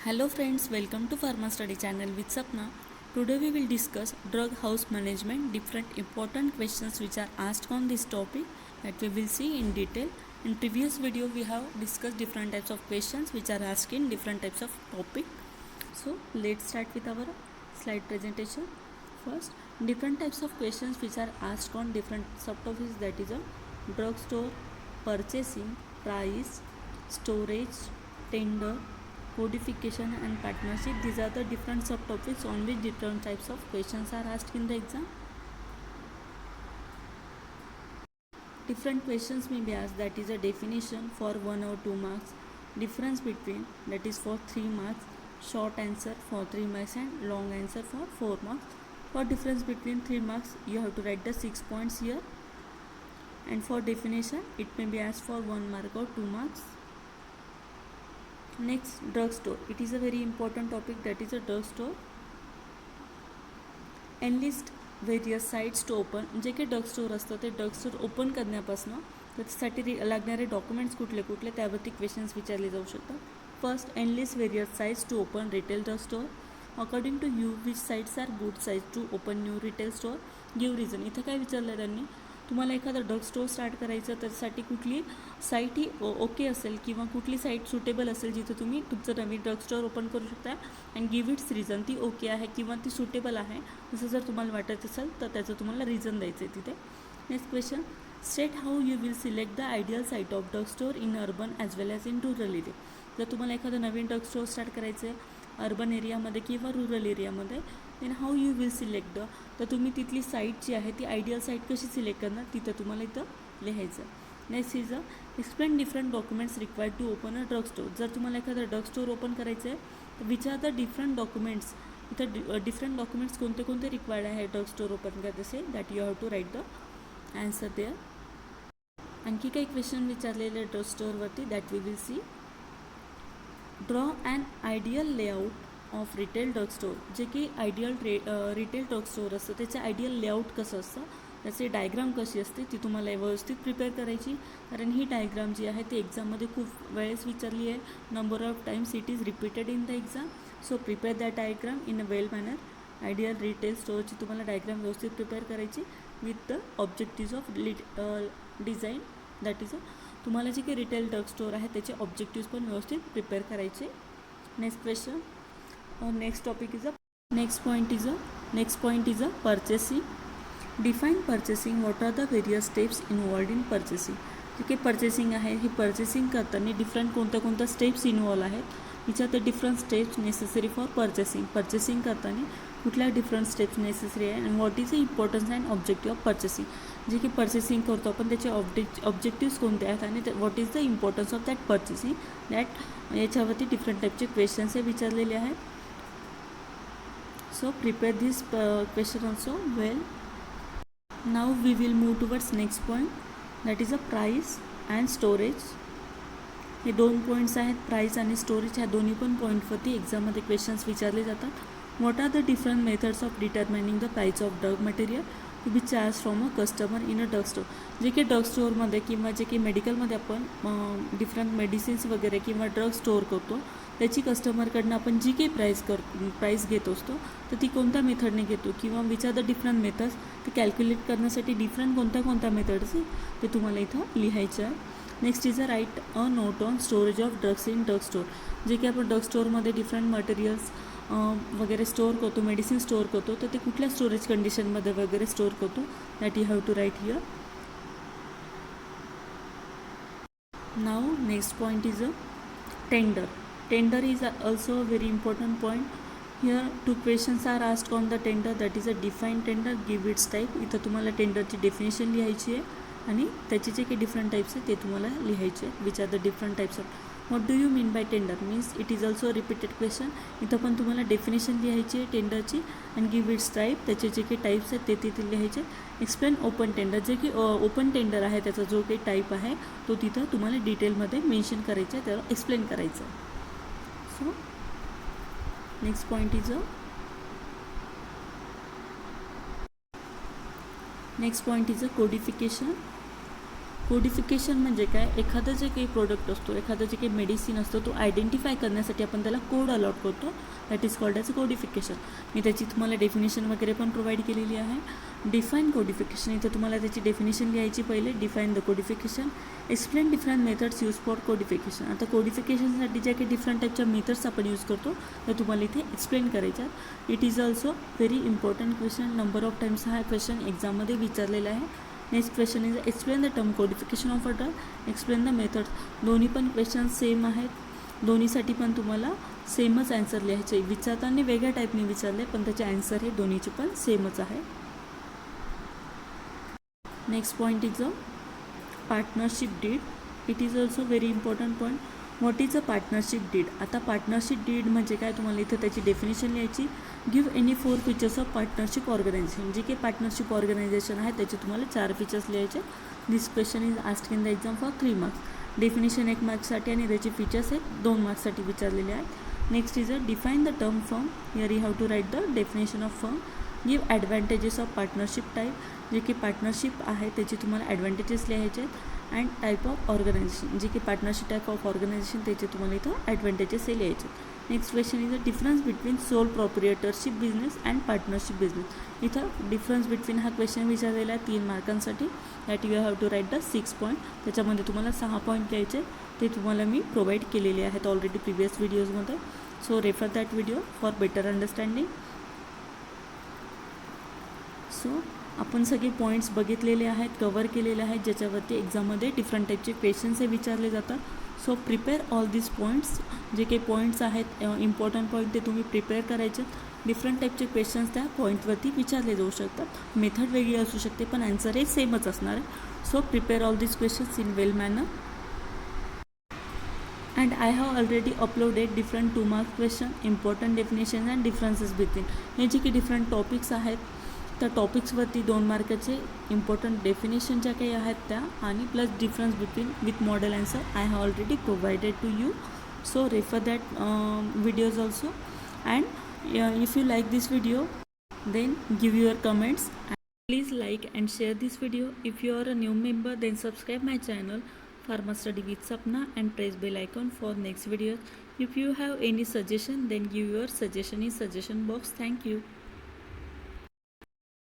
Hello friends, welcome to Pharma Study channel with Sapna. Today we will discuss drug house management, different important questions which are asked on this topic that we will see in detail. In previous video we have discussed different types of questions which are asked in different types of topic. So let's start with our slide presentation. First, different types of questions which are asked on different subtopics, that is a drugstore, purchasing, price, storage, tender, codification and partnership. These are the different subtopics on which different types of questions are asked in the exam. Different questions may be asked, that is a definition for 1 or 2 marks, difference between, that is for 3 marks, short answer for 3 marks and long answer for 4 marks. For difference between 3 marks you have to write the 6 points here, and for definition it may be asked for 1 mark or 2 marks. Next, drugstore. It is a very important topic, that is a drugstore. Enlist various sites to open. जे काही drugstore असतं ते drugstore open करण्यापासून त्यासाठी लागणारे documents कुठले कुठले त्यावरती क्वेश्चन्स विचारले जाऊ शकतात. First, enlist various sites to open retail drugstore. According to you which sites are good साईज to open new retail store. Give reason. इथं काय विचारलं त्यांनी, तुम्हाला एखादा ड्रग स्टोअर स्टार्ट करायचं, त्यासाठी कुठली साईट ही ओके असेल किंवा कुठली साईट सुटेबल असेल जिथं तुम्ही तुमचं नवीन ड्रग स्टोअर ओपन करू शकता, अँड गिव्ह इट्स रिझन. ती ओके आहे किंवा ती सुटेबल आहे असं जर तुम्हाला वाटत असेल तर त्याचं तुम्हाला रिझन द्यायचं आहे तिथे. Next question, state how you will select the ideal site of drug store in urban as well as in rural area. जर तुम्हाला एखादं नवीन ड्रग स्टोअर स्टार्ट करायचं आहे अर्बन एरियामध्ये किंवा रुरल एरियामध्ये, then how you will select the, तर तुम्ही तिथली साईट जी आहे ती आयडियल साईट कशी सिलेक्ट करणार तिथं तुम्हाला इथं लिहायचं. Next is explain different documents required to open a drug store. जर तुम्हाला एखादं ड्रग स्टोअर ओपन करायचं आहे तर which are the different documents. इथं डिफरंट डॉक्युमेंट्स कोणते कोणते रिक्वायर्ड आहे ड्रग स्टोअर ओपन करायचं असेल, that you have to write the answer there. आणखी काही क्वेश्चन विचारलेले ड्रग स्टोअरवरती, that we will see. Draw and ideal layout of retail drug store. जे की आयडियल रिटेल ड्रग स्टोअर असतं त्याचं आयडियल लेआउट कसं असतं, त्याची डायग्राम कशी असते ती तुम्हाला व्यवस्थित प्रिपेअर करायची, कारण ही डायग्राम जी आहे ती एक्झाममध्ये खूप वेळेस विचारली आहे. Number of times it is repeated in the exam. So prepare that diagram in a well manner. Ideal retail स्टोअरची तुम्हाला डायग्राम व्यवस्थित प्रिपेअर करायची with the objectives of design. That is तुम्हाला जे काही रिटेल ड्रग स्टोअर आहे त्याचे objectives पण व्यवस्थित प्रिपेअर करायचे. Next question, next topic is next point is a purchasing. Define purchasing. What are the various steps involved in purchasing. जे काही पर्चेसिंग आहे ही पर्चेसिंग करताना डिफरंट कोणत्या स्टेप्स इन्वॉल्व आहेत, which are the different steps necessary for purchasing. Purchasing करताना कुठल्या different steps necessary आहे, and what is the importance and objective of purchasing. जे की पर्चेसिंग करतो आपण त्याचे ऑब्जेक्टिव्स कोणते आहेत आणि what is the importance of that purchasing. That याच्यावरती डिफरंट टाईपचे क्वेश्चन्स हे विचारलेले आहेत. So prepare this question also well. Now we will move towards next point, that is a price and storage. हे 2 पॉईंट्स आहेत, प्राईस आणि storage. ह्या दोन्ही पण पॉईंटवरती एक्झाममध्ये क्वेश्चन्स विचारले जातात. What are the different methods of determining the price of drug material to be charge from a customer in a drug store. जे काही ड्रग स्टोअरमध्ये किंवा जे काही मेडिकलमध्ये आपण डिफरंट मेडिसिन्स वगैरे किंवा ड्रग स्टोअर करतो त्याची कस्टमरकडनं आपण जी काही प्राईस घेत असतो तर ती कोणत्या मेथडने घेतो किंवा which are the different methods ते कॅल्क्युलेट करण्यासाठी डिफरंट कोणत्या मेथड्स ते तुम्हाला इथं लिहायचं आहे. Next is a write a note on storage of drugs in drug store. जे की आपण ड्रग स्टोअरमध्ये डिफरंट मटेरियल्स वगैरे स्टोअर करतो, मेडिसिन स्टोअर करतो, तर ते कुठल्या स्टोरेज कंडिशनमध्ये वगैरे स्टोअर करतो, that you have to write here. Now next point is a tender. Tender is also a very important point. Here 2 questions are asked on the tender, that is a define tender, give its type. इथं तुम्हाला टेंडरची definition लिहायची आहे आणि त्याचे जे काही different types आहेत ते तुम्हाला लिहायचे आहे. Which are the different types of. What do you mean by tender means it is also repeated question. इथं पण तुम्हाला डेफिनेशन लिहायची आहे टेंडरची, अँड गिव्ह इट्स टाईप. त्याचे जे काही टाईप्स आहेत ते तिथे लिहायचे. Explain open tender. जे की ओपन टेंडर आहे त्याचा जो काही टाईप आहे तो तिथं तुम्हाला डिटेलमध्ये मेन्शन करायचं आहे, त्याला एक्सप्लेन करायचं आहे. So next point is a codification. Codification म्हणजे काय, एखादं जे काही प्रोडक्ट असतो, एखादं जे काही मेडिसिन असतो, तो आयडेंटिफाय करण्यासाठी आपण त्याला कोड अलॉट करतो. That is called as codification. मी त्याची तुम्हाला डेफिनेशन वगैरे पण प्रोव्हाइड केलेली आहे. डिफाईन कोडिफिकेशन, इथं तुम्हाला त्याची डेफिनेशन लिहायची पहिले. Define the codification. Explain different methods use for codification. आता कोडिफिकेशनसाठी ज्या काही डिफरंट टाईपच्या मेथड्स आपण यूज करतो त्या तुम्हाला इथे एक्सप्लेन करायच्या. It is also very important question. Number of Times हा क्वेश्चन एक्झाममध्ये विचारलेला आहे. Next question is explain the term codification of a drug. Explain the methods. दोन्ही पण क्वेश्चन सेम आहेत. दोन्हीसाठी पण तुम्हाला सेमच ॲन्सर लिहायचे. विचारताना वेगळ्या टाईपने विचारले पण त्याचे ॲन्सर हे दोन्हीचे पण सेमच आहे. Next point is a partnership deed. It is also very important point. What is a partnership deed. आता पार्टनरशिप डीड म्हणजे काय, तुम्हाला इथं त्याची डेफिनेशन लिहायची. Give any 4 features of partnership organisation. जे काही पार्टनरशिप ऑर्गनायझेशन आहे त्याचे तुम्हाला 4 फीचर्स लिहायचे. This question is asked in the exam for 3 marks. Definition 1 मार्क्ससाठी आणि त्याचे फीचर्स आहेत 2 मार्क्ससाठी विचारलेले आहेत. Next is a define the term firm. Here you have to write the definition of firm. Give advantages of partnership type. जे की partnership आहे त्याची तुम्हाला ॲडव्हान्टेजेस लिहायचे आहेत. And type of organisation. जे की पार्टनरशिप टाईप ऑफ ऑर्गनायझेशन त्याचे तुम्हाला इथं ॲडव्हान्टेजेस हे लिहायचे. Next question is a difference between sole proprietorship business and partnership business. इथं डिफरन्स बिटवीन हा क्वेश्चन विचारलेला आहे 3 मार्कांसाठी. That you have to write the 6 point. त्याच्यामध्ये तुम्हाला 6 पॉईंट लिहायचे. ते तुम्हाला मी प्रोव्हाइड केलेले आहेत ऑलरेडी प्रिव्हियस व्हिडिओजमध्ये. So refer that video for better understanding. So आपण सगळे पॉईंट्स बघितलेले आहेत, कवर केलेले आहेत, ज्याच्यावरती एक्झाममध्ये डिफरंट टाईपचे क्वेश्चन्स हे विचारले जातात. सो प्रिपेअर ऑल दिस पॉईंट्स. जे काही पॉईंट्स आहेत इम्पॉर्टंट पॉईंट ते तुम्ही प्रिपेअर करायचे. डिफरंट टाईपचे क्वेश्चन्स त्या पॉईंटवरती विचारले जाऊ शकतात. मेथड वेगळी असू शकते पण ॲन्सर हे सेमच असणार आहे. So prepare all this questions in well manner. And I have already uploaded different 2 mark question, important definitions and differences between. हे जे की डिफरंट टॉपिक्स आहेत त्या टॉपिक्सवरती 2 मार्काचे इम्पॉर्टंट डेफिनेशन ज्या काही आहेत त्या आणि plus difference between with model answer I have already provided to you. So refer that videos also. And if you like this video then give your comments. Please like and share this video. If you are a new member then subscribe my channel Pharma Study with Sapna and press bell icon for next videos. If you have any suggestion then give your suggestion in suggestion box. Thank you.